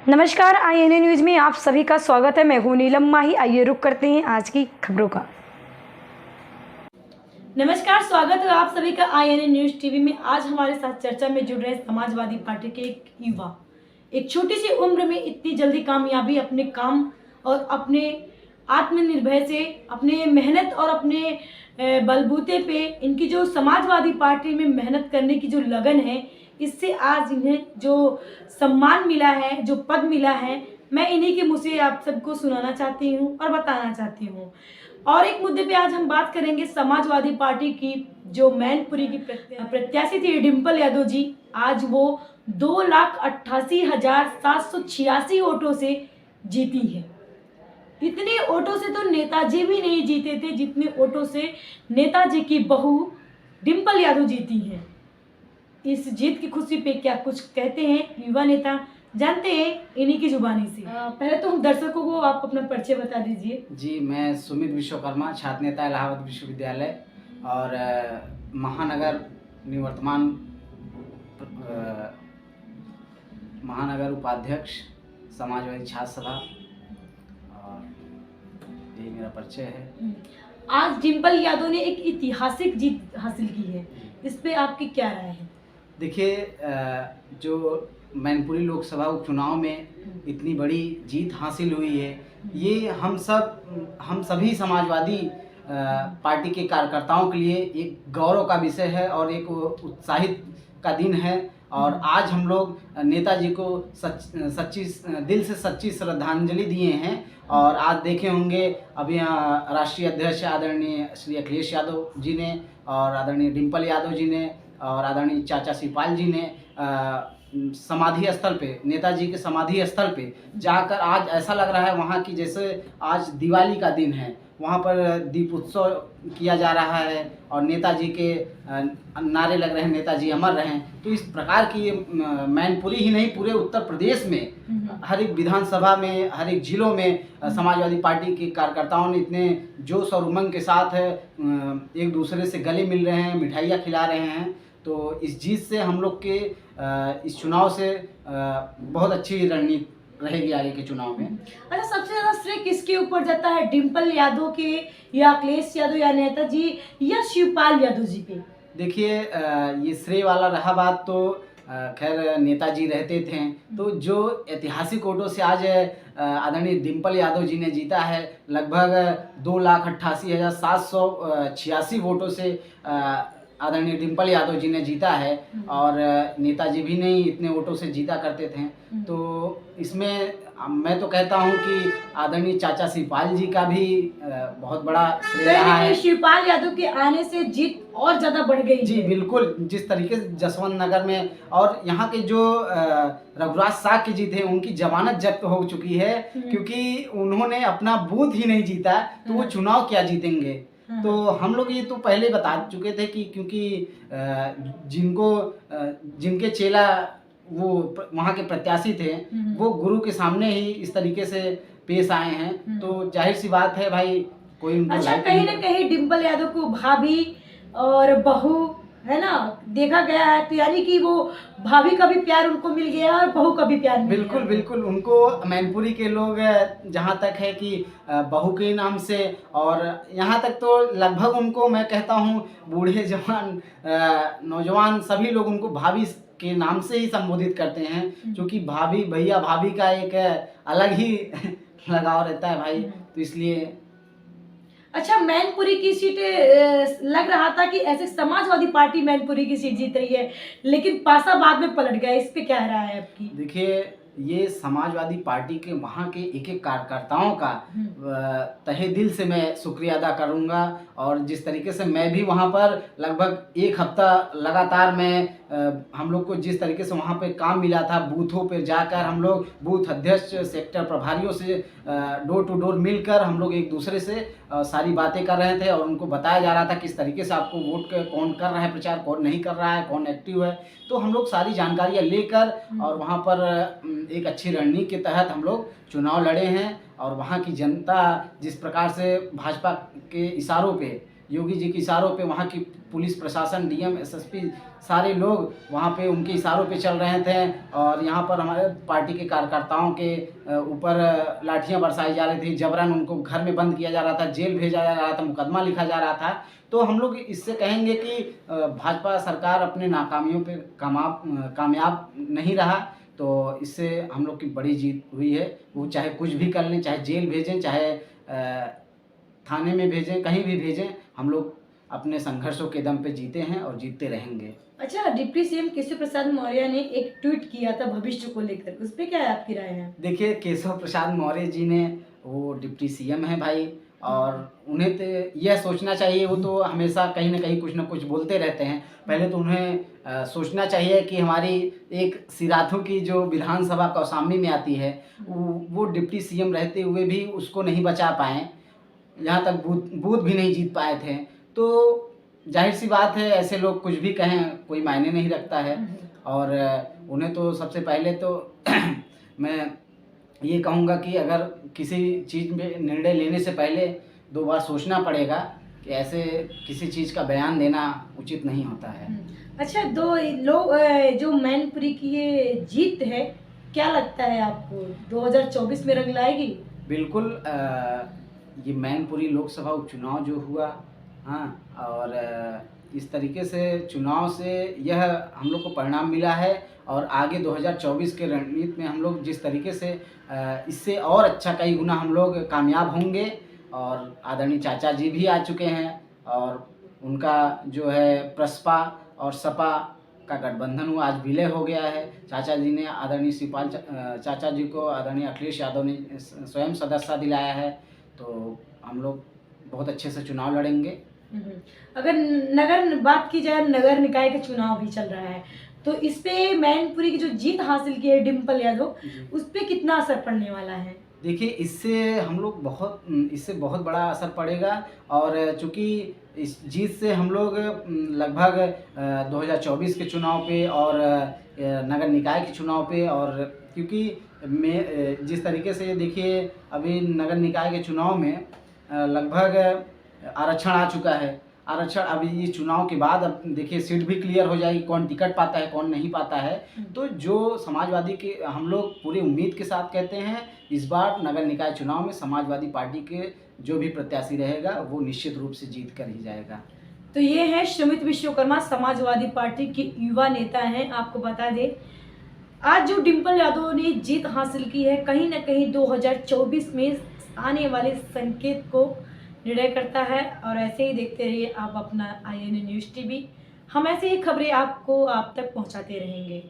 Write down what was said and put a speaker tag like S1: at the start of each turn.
S1: नमस्कार, INA news में आप सभी का स्वागत है। मैं हूं नीलम माही। आइए रुक करते हैं आज की खबरों का।
S2: नमस्कार, स्वागत है आप सभी का आईएनए न्यूज़ टीवी में। आज हमारे साथ चर्चा में जुड़ रहे समाजवादी पार्टी के एक युवा, एक छोटी सी उम्र में इतनी जल्दी कामयाबी अपने काम और अपने आत्मनिर्भर से, अपने मेहनत और अपने बलबूते पे इनकी जो समाजवादी पार्टी में मेहनत करने की जो लगन है, इससे आज इन्हें जो सम्मान मिला है, जो पद मिला है, मैं इन्हीं के मुँह से आप सबको सुनाना चाहती हूँ और बताना चाहती हूँ। और एक मुद्दे पे आज हम बात करेंगे समाजवादी पार्टी की जो मैनपुरी की प्रत्याशी थी डिम्पल यादव जी। आज वो 2,88,786 वोटों से जीती है। इतने वोटों से तो नेताजी भी नहीं जीते थे जितने वोटों से नेताजी की बहू डिम्पल यादव जीती हैं। इस जीत की खुशी पे क्या कुछ कहते हैं युवा नेता, जानते हैं इन्हीं की जुबानी से। पहले तो हम दर्शकों को आप अपना परिचय बता दीजिए।
S3: जी, मैं सुमित विश्वकर्मा, छात्र नेता इलाहाबाद विश्वविद्यालय और महानगर निवर्तमान महानगर उपाध्यक्ष समाजवादी छात्र सभा, और यही मेरा परिचय है।
S2: आज डिम्पल यादव ने एक ऐतिहासिक जीत हासिल की है, इस पे आपकी क्या राय है?
S3: देखिए, जो मैनपुरी लोकसभा उपचुनाव में इतनी बड़ी जीत हासिल हुई है, ये हम सभी समाजवादी पार्टी के कार्यकर्ताओं के लिए एक गौरव का विषय है और एक उत्साहित का दिन है। और आज हम लोग नेताजी को दिल से सच्ची श्रद्धांजलि दिए हैं। और आज देखे होंगे अभी राष्ट्रीय अध्यक्ष आदरणीय श्री अखिलेश यादव जी ने और आदरणीय डिम्पल यादव जी ने और आदरणीय चाचा शिवपाल जी ने समाधि स्थल पे, नेताजी के समाधि स्थल पे जाकर आज ऐसा लग रहा है वहाँ की जैसे आज दिवाली का दिन है। वहाँ पर दीप उत्सव किया जा रहा है और नेताजी के नारे लग रहे हैं, नेताजी अमर रहें। तो इस प्रकार की ये मैनपुरी ही नहीं, पूरे उत्तर प्रदेश में हर एक विधानसभा में, हर एक जिलों में समाजवादी पार्टी के कार्यकर्ताओं ने इतने जोश और उमंग के साथ एक दूसरे से गले मिल रहे हैं, मिठाइयाँ खिला रहे हैं। तो इस जीत से हम लोग के इस चुनाव से बहुत अच्छी रणनीति रहेगी आगे के चुनाव में।
S2: अच्छा, सबसे ज्यादा श्रेय किसके ऊपर जाता है, डिम्पल यादव के या अखिलेश यादव या नेताजी या शिवपाल यादव जी पे?
S3: देखिए, ये श्रेय वाला रहा बात तो खैर नेताजी रहते थे। तो जो ऐतिहासिक वोटों से आज आदरणीय डिम्पल यादव जी ने जीता है, लगभग 2,88,786 वोटों से आदरणीय डिम्पल यादव जी ने जीता है। और नेताजी भी नहीं इतने वोटों से जीता करते थे। तो इसमें मैं तो कहता हूं कि आदरणीय चाचा शिवपाल जी का भी बहुत बड़ा श्रेय रहा है।
S2: शिवपाल यादव के आने से जीत और ज्यादा बढ़ गई।
S3: जी बिल्कुल, जिस तरीके से जसवंत नगर में और यहाँ के जो रघुराज साह की जीत है, उनकी जमानत जब्त हो चुकी है, क्योंकि उन्होंने अपना बूथ ही नहीं जीता, तो वो चुनाव क्या जीतेंगे। तो हम लोग ये तो पहले बता चुके थे कि क्योंकि जिनके चेला वो वहाँ के प्रत्याशी थे, वो गुरु के सामने ही इस तरीके से पेश आए हैं। तो जाहिर सी बात है भाई, कोई उनको
S2: अच्छा, कहीं ना कहीं डिम्पल यादव को भाभी और बहू है ना देखा गया है, तो यानी कि वो भाभी का भी प्यार उनको मिल गया और बहू का भी प्यार मिल गया।
S3: बिल्कुल बिल्कुल, उनको मैनपुरी के लोग जहाँ तक है कि बहू के नाम से, और यहाँ तक तो लगभग उनको मैं कहता हूँ बूढ़े जवान नौजवान सभी लोग उनको भाभी के नाम से ही संबोधित करते हैं, क्योंकि भाभी भैया भाभी का एक अलग ही लगाव रहता है भाई। तो इसलिए
S2: अच्छा, मैनपुरी की सीट लग रहा था कि ऐसे समाजवादी पार्टी मैनपुरी की सीट जीत रही है, लेकिन पासा बाद में पलट गया, इस पे क्या राय है आपकी?
S3: देखिए, ये समाजवादी पार्टी के वहाँ के एक एक कार्यकर्ताओं का तहे दिल से मैं शुक्रिया अदा करूँगा। और जिस तरीके से मैं भी वहाँ पर लगभग एक हफ्ता लगातार हम लोग को जिस तरीके से वहाँ पे काम मिला था, बूथों पे जाकर हम लोग बूथ अध्यक्ष, सेक्टर प्रभारियों से डोर टू डोर मिलकर हम लोग एक दूसरे से सारी बातें कर रहे थे और उनको बताया जा रहा था किस तरीके से आपको वोट कौन कर रहा है प्रचार, कौन नहीं कर रहा है, कौन एक्टिव है। तो हम लोग सारी जानकारियाँ लेकर और वहाँ पर एक अच्छी रणनीति के तहत हम लोग चुनाव लड़े हैं। और वहाँ की जनता जिस प्रकार से भाजपा के इशारों पे योगी जी के इशारों पे वहाँ की पुलिस प्रशासन, डीएम, एसएसपी सारे लोग वहाँ पे उनके इशारों पे चल रहे थे। और यहाँ पर हमारे पार्टी के कार्यकर्ताओं के ऊपर लाठियाँ बरसाई जा रही थी, जबरन उनको घर में बंद किया जा रहा था, जेल भेजा जा रहा था, मुकदमा लिखा जा रहा था। तो हम लोग इससे कहेंगे कि भाजपा सरकार अपने नाकामियों पे कामयाब नहीं रहा, तो इससे हम लोग की बड़ी जीत हुई है। वो चाहे कुछ भी कर लें, चाहे जेल भेजें, चाहे थाने में भेजें, कहीं भी भेजें, हम लोग अपने संघर्षों के दम पे जीते हैं और जीतते रहेंगे।
S2: अच्छा, डिप्टी सीएम केशव प्रसाद मौर्य ने एक ट्वीट किया था भविष्य को लेकर, उस पर क्या आपकी राय है?
S3: देखिए, केशव प्रसाद मौर्य जी ने, वो डिप्टी सीएम है भाई, और उन्हें तो यह सोचना चाहिए, वो तो हमेशा कहीं ना कुछ बोलते रहते हैं। पहले तो उन्हें सोचना चाहिए कि हमारी एक सिराथू की जो विधानसभा कौसाम्बी में आती है, वो डिप्टी सीएम रहते हुए भी उसको नहीं बचा पाए, यहाँ तक बूथ भी नहीं जीत पाए थे। तो जाहिर सी बात है, ऐसे लोग कुछ भी कहें कोई मायने नहीं रखता है। और उन्हें तो सबसे पहले तो मैं ये कहूँगा कि अगर किसी चीज़ में निर्णय लेने से पहले 2 बार सोचना पड़ेगा कि ऐसे किसी चीज़ का बयान देना उचित नहीं होता है।
S2: अच्छा, दो लोग जो मैनपुरी की ये जीत है, क्या लगता है आपको 2024 में रंग लाएगी?
S3: बिल्कुल, ये मैनपुरी लोकसभा उपचुनाव जो हुआ, हाँ, और इस तरीके से चुनाव से यह हम लोग को परिणाम मिला है। और आगे 2024 के रणनीति में हम लोग जिस तरीके से इससे और अच्छा कई गुना हम लोग कामयाब होंगे। और आदरणीय चाचा जी भी आ चुके हैं, और उनका जो है प्रसपा और सपा का गठबंधन हुआ, आज विलय हो गया है। चाचा जी ने, आदरणीय शिवपाल चाचा जी को आदरणीय अखिलेश यादव ने स्वयं सदस्यता दिलाया है। तो हम लोग बहुत अच्छे से चुनाव लड़ेंगे।
S2: अगर नगर बात की जाए, नगर निकाय का चुनाव भी चल रहा है, तो इस पे मैनपुरी की जो जीत हासिल की है डिम्पल यादव, उस पे कितना असर पड़ने वाला है?
S3: देखिए, इससे बहुत बड़ा असर पड़ेगा। और चूँकि इस जीत से हम लोग लगभग 2024 के चुनाव पे और नगर निकाय के चुनाव पे, और क्योंकि जिस तरीके से देखिए, अभी नगर निकाय के चुनाव में लगभग आरक्षण आ चुका है। आरक्षण अभी ये चुनाव के बाद, अब देखिए सीट भी क्लियर हो जाएगी, कौन टिकट पाता है कौन नहीं पाता है। तो जो समाजवादी के, हम लोग पूरी उम्मीद के साथ कहते हैं, इस बार नगर निकाय चुनाव में समाजवादी पार्टी के जो भी प्रत्याशी रहेगा वो निश्चित रूप से जीत कर ही जाएगा।
S2: तो ये है सुमित विश्वकर्मा, समाजवादी पार्टी के युवा नेता हैं। आपको बता दें, आज जो डिम्पल यादव ने जीत हासिल की है, कहीं ना कहीं 2024 में आने वाले संकेत को निर्णय करता है। और ऐसे ही देखते रहिए आप अपना IAN न्यूज़ TV। हम ऐसे ही खबरें आप तक पहुंचाते रहेंगे।